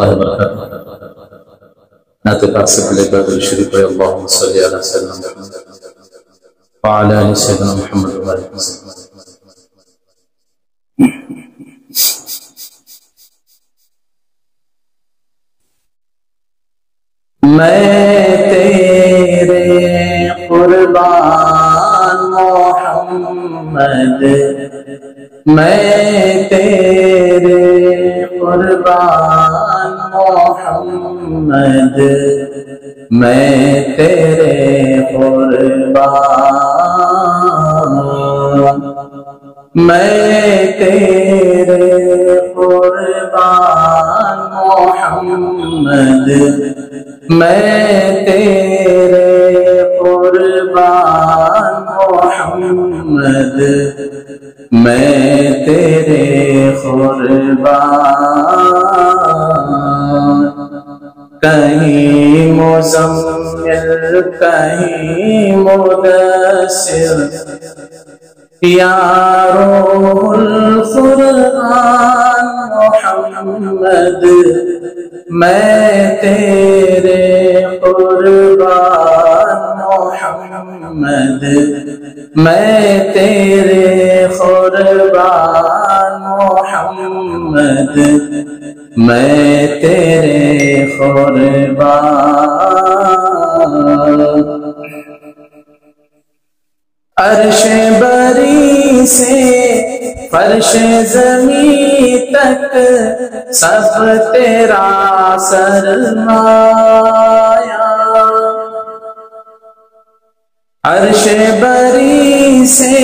اللہ وبرکاتہ۔ نعت پاک سے پہلے درود شریف پڑھیں، اللہم صلی علی سیدنا محمد وعلی آل سیدنا محمد وبارک وسلم۔ میں تیرے قربان محمد، میں تیرے قربان محمد، میں تیرے قربان، میں تیرے قربان محمد، میں تیرے قربان محمد، میں تیرے قربان۔ کہیں مزمل کہیں مدثر، یا روح القرآن محمد، میں تیرے قربان محمد، میں تیرے قربان محمد، میں تیرے قربان۔ عرش بری سے فرش زمین تک سب تیرا سرمایہ، عرش بری سے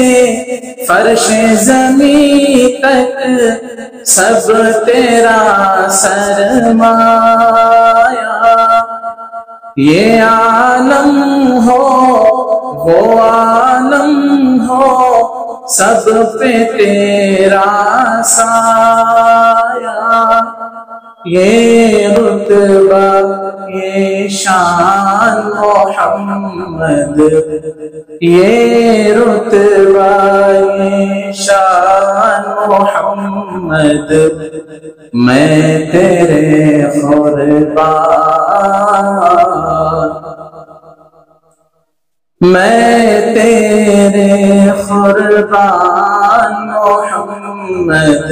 فرش زمین تک سب تیرا سرمایہ، یہ عالم ہو وہ عالم ہو سب پہ تیرا سایہ، یہ رتبہ یہ شان محمد، یہ رتبہ یہ شان محمد، میں تیرے قربان، میں تیرے قربان محمد،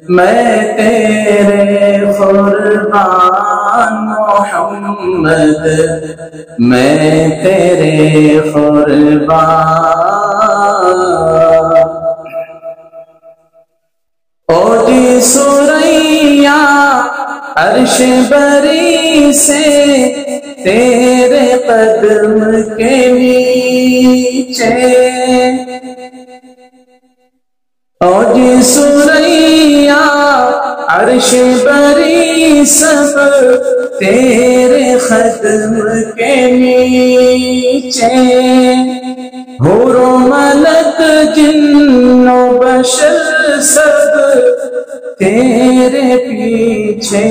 میں تیرے قربان محمد، میں تیرے قربان۔ او جی سوریا عرش بری سے تیرے قدم کے نیچے، او جی سوریا عرش بری سب تیرے قدم کے نیچے، حور و ملک جن و بشر سب تیرے پیچھے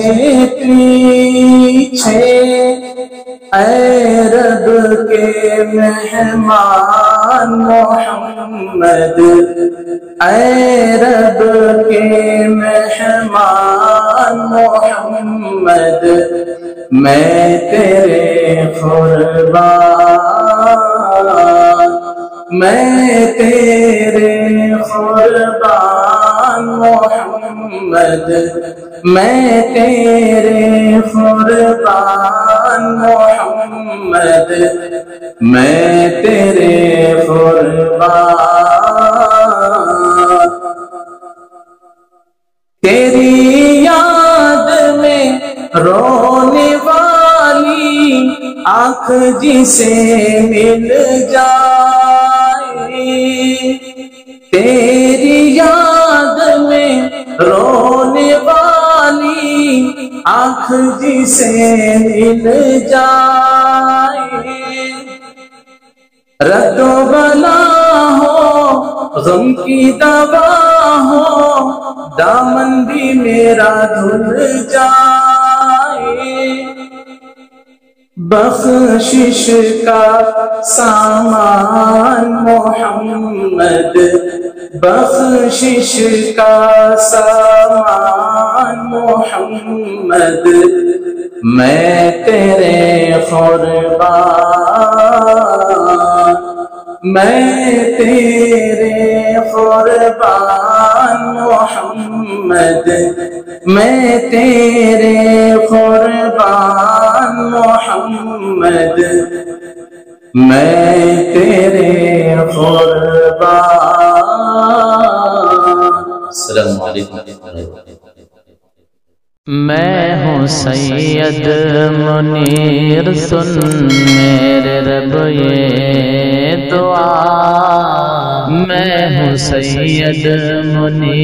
پیچھے، اے رب کے مہمان محمد، اے رب کے مہمان محمد، میں تیرے قربان، میں تیرے قربان محمد، میں تیرے قربان محمد، میں تیرے قربان۔ تیری یاد میں رونے والی آنکھ جسے مل جائے، تیری یاد میں رونے والی آنکھ جسے مل جائے، رد و بلا ہو غم کی دوا ہو دامن بھی میرا دھل جائے، بخشش کا سامان محمد، بخشش کا سامان محمد میں تیرے قربان میں تیرے قربان محمد میں تیرے قربان محمد میں تیرے قربان۔ السلام علیکم۔ میں ہوں سید منیر سن میرے رب یہ دعا، میں ہوں سید منیر